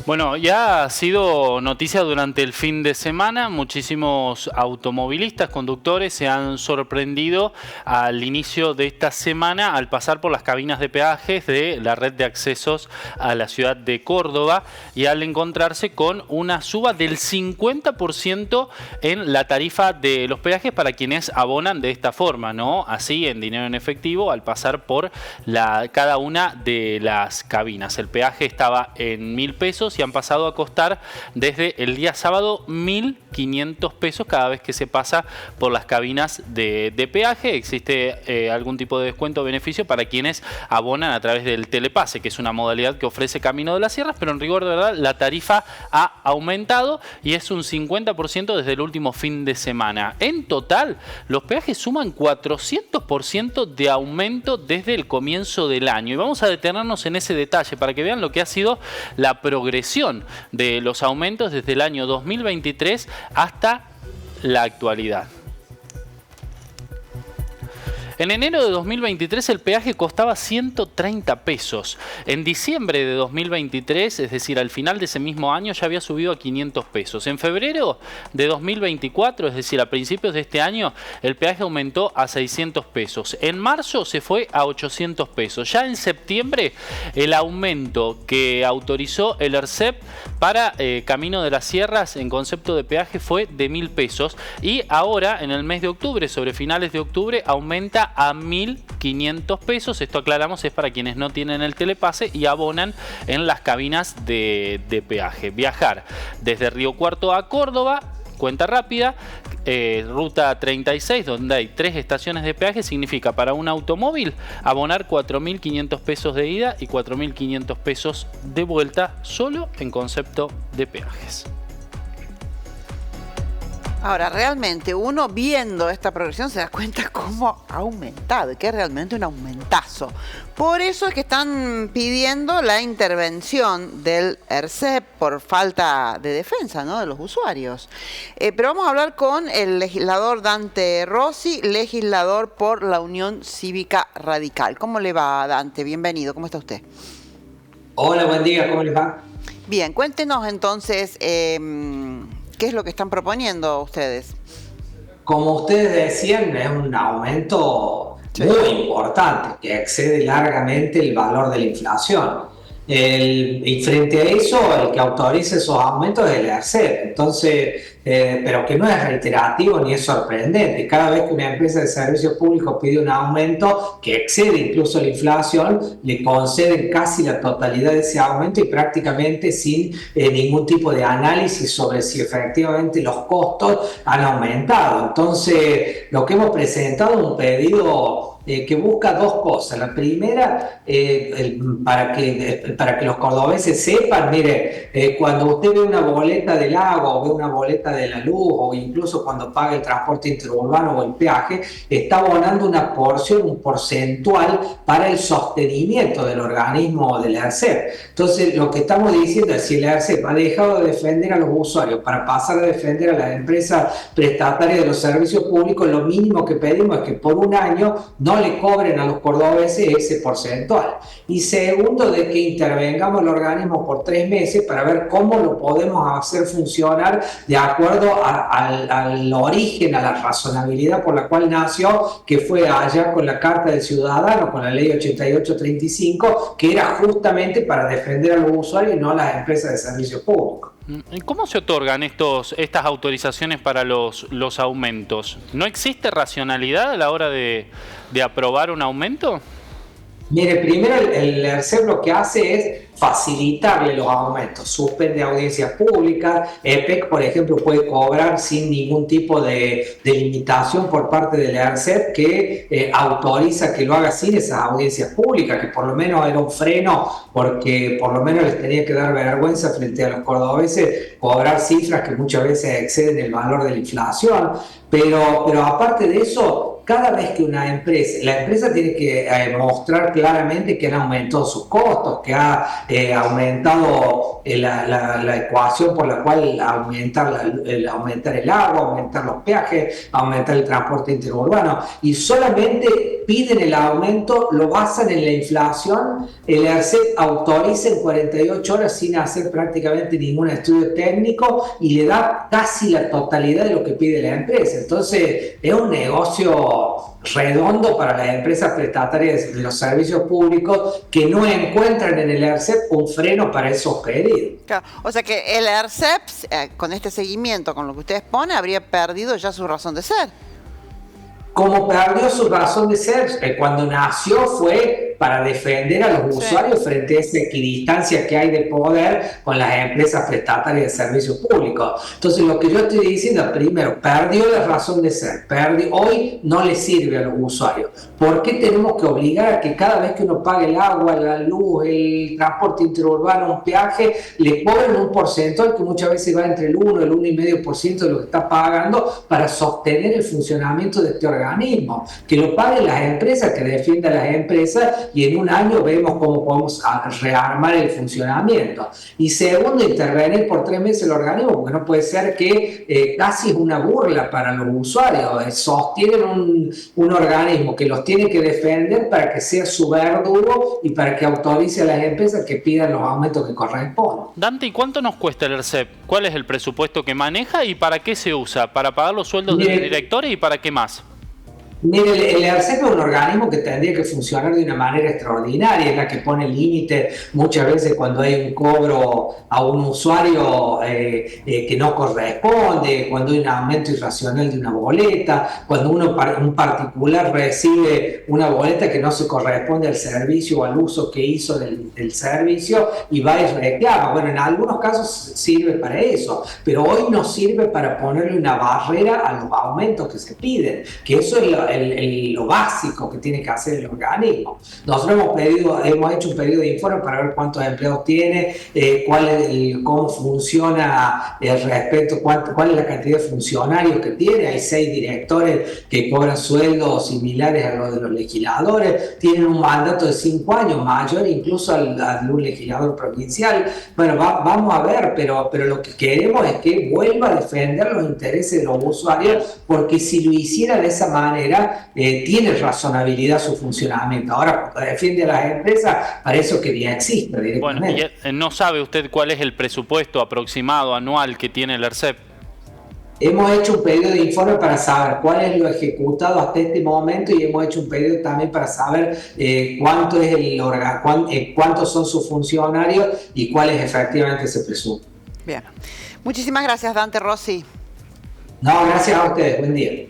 Bueno, ya ha sido noticia durante el fin de semana. Muchísimos automovilistas, conductores se han sorprendido al inicio de esta semana al pasar por las cabinas de peajes de la red de accesos a la ciudad de Córdoba y al encontrarse con una suba del 50% en la tarifa de los peajes para quienes abonan de esta forma, ¿no? Así, en dinero en efectivo, al pasar por cada una de las cabinas. El peaje estaba en 1.000 pesos y han pasado a costar desde el día sábado 1.500 pesos cada vez que se pasa por las cabinas de peaje. Existe algún tipo de descuento o beneficio para quienes abonan a través del telepase, que es una modalidad que ofrece Camino de las Sierras, pero en rigor de verdad la tarifa ha aumentado y es un 50% desde el último fin de semana. En total, los peajes suman 400% de aumento desde el comienzo del año. Y vamos a detenernos en ese detalle para que vean lo que ha sido la progresión de los aumentos desde el año 2023 hasta la actualidad. En enero de 2023 el peaje costaba 130 pesos. En diciembre de 2023, es decir, al final de ese mismo año, ya había subido a 500 pesos. En febrero de 2024, es decir, a principios de este año, el peaje aumentó a 600 pesos. En marzo se fue a 800 pesos. Ya en septiembre, el aumento que autorizó el ERCEP para Camino de las Sierras en concepto de peaje fue de 1.000 pesos. Y ahora, en el mes de octubre, sobre finales de octubre, aumenta a 1.500 pesos. Esto, aclaramos, es para quienes no tienen el telepase y abonan en las cabinas de peaje. Viajar desde Río Cuarto a Córdoba, cuenta rápida, ruta 36, donde hay 3 estaciones de peaje, significa para un automóvil abonar 4.500 pesos de ida y 4.500 pesos de vuelta, solo en concepto de peajes. Ahora, realmente uno viendo esta progresión se da cuenta cómo ha aumentado y que es realmente un aumentazo. Por eso es que están pidiendo la intervención del ERCEP por falta de defensa, ¿no?, de los usuarios. Pero vamos a hablar con el legislador Dante Rossi, legislador por la Unión Cívica Radical. ¿Cómo le va, Dante? Bienvenido. ¿Cómo está usted? Hola, buen día. ¿Cómo les va? Bien, cuéntenos entonces ¿qué es lo que están proponiendo ustedes? Como ustedes decían, es un aumento muy importante que excede largamente el valor de la inflación. Y frente a eso, el que autoriza esos aumentos es el ERCEP. Entonces, pero que no es reiterativo ni es sorprendente. Cada vez que una empresa de servicios públicos pide un aumento que excede incluso la inflación, le conceden casi la totalidad de ese aumento y prácticamente sin ningún tipo de análisis sobre si efectivamente los costos han aumentado. Entonces, lo que hemos presentado es un pedido que busca 2 cosas. La primera, para que los cordobeses sepan, mire, cuando usted ve una boleta del agua o ve una boleta de la luz o incluso cuando paga el transporte interurbano o el peaje, está abonando una porción, un porcentual para el sostenimiento del organismo del ERCEP. Entonces, lo que estamos diciendo es si el ERCEP ha dejado de defender a los usuarios para pasar a defender a las empresas prestatarias de los servicios públicos, lo mínimo que pedimos es que por un año no le cobren a los cordobeses ese porcentual. Y segundo, de que intervengamos el organismo por 3 meses para ver cómo lo podemos hacer funcionar de acuerdo al origen, a la razonabilidad por la cual nació, que fue allá con la Carta del Ciudadano, con la Ley 8835, que era justamente para defender a los usuarios y no a las empresas de servicios públicos. ¿Cómo se otorgan estas autorizaciones para los aumentos? ¿No existe racionalidad a la hora de aprobar un aumento? Mire, primero el ERCEP lo que hace es facilitarle los aumentos, suspende audiencias públicas. EPEC, por ejemplo, puede cobrar sin ningún tipo de limitación por parte del ERCEP, que autoriza que lo haga sin esas audiencias públicas, que por lo menos era un freno, porque por lo menos les tenía que dar vergüenza frente a los cordobeses cobrar cifras que muchas veces exceden el valor de la inflación. Pero aparte de eso, cada vez que la empresa tiene que mostrar claramente que han aumentado sus costos, que ha aumentado la ecuación por la cual aumentar el agua, aumentar los peajes, aumentar el transporte interurbano, y solamente piden el aumento, lo basan en la inflación, el ERCEP autoriza en 48 horas sin hacer prácticamente ningún estudio técnico y le da casi la totalidad de lo que pide la empresa. Entonces es un negocio redondo para las empresas prestatarias de los servicios públicos que no encuentran en el ERCEP un freno para esos pedidos. Claro, o sea que el ERCEP, con este seguimiento, con lo que ustedes ponen, habría perdido ya su razón de ser. Como perdió su razón de ser, cuando nació fue para defender a los usuarios frente a esa equidistancia que hay de poder con las empresas prestatarias de servicios públicos. Entonces lo que yo estoy diciendo, primero, perdió la razón de ser, hoy no le sirve a los usuarios. ¿Por qué tenemos que obligar a que cada vez que uno pague el agua, la luz, el transporte interurbano, un peaje, le cobren un porcentaje que muchas veces va entre el 1 y el 1,5% de lo que está pagando para sostener el funcionamiento de este organismo? Que lo paguen las empresas, que defiendan las empresas, y en un año vemos cómo podemos rearmar el funcionamiento. Y segundo, intervenir por 3 meses el organismo, porque no puede ser que casi es una burla para los usuarios. Sostienen un organismo que los tiene que defender para que sea su verdugo y para que autorice a las empresas que pidan los aumentos que corresponden. Dante, ¿y cuánto nos cuesta el ERCEP? ¿Cuál es el presupuesto que maneja y para qué se usa? ¿Para pagar los sueldos de los directores y para qué más? Mire, el ERCEP es un organismo que tendría que funcionar de una manera extraordinaria, es la que pone límite muchas veces cuando hay un cobro a un usuario que no corresponde, cuando hay un aumento irracional de una boleta, cuando un particular recibe una boleta que no se corresponde al servicio o al uso que hizo del servicio y va y reclama. Bueno, en algunos casos sirve para eso, pero hoy no sirve para ponerle una barrera a los aumentos que se piden, que eso es lo básico que tiene que hacer el organismo. Nosotros hemos hecho un pedido de informe para ver cuántos empleados tiene, cómo funciona respecto, cuál es la cantidad de funcionarios que tiene. Hay 6 directores que cobran sueldos similares a los de los legisladores, tienen un mandato de 5 años, mayor incluso al de un legislador provincial. Bueno, vamos a ver, pero lo que queremos es que vuelva a defender los intereses de los usuarios, porque si lo hiciera de esa manera, tiene razonabilidad su funcionamiento. Ahora, cuando defiende a las empresas, para eso que ya existe directamente. Bueno, ¿no sabe usted cuál es el presupuesto aproximado anual que tiene el ERCEP? Hemos hecho un pedido de informe para saber cuál es lo ejecutado hasta este momento, y hemos hecho un pedido también para saber cuántos son sus funcionarios y cuál es efectivamente ese presupuesto. Bien. Muchísimas gracias, Dante Rossi. No, gracias a ustedes. Buen día.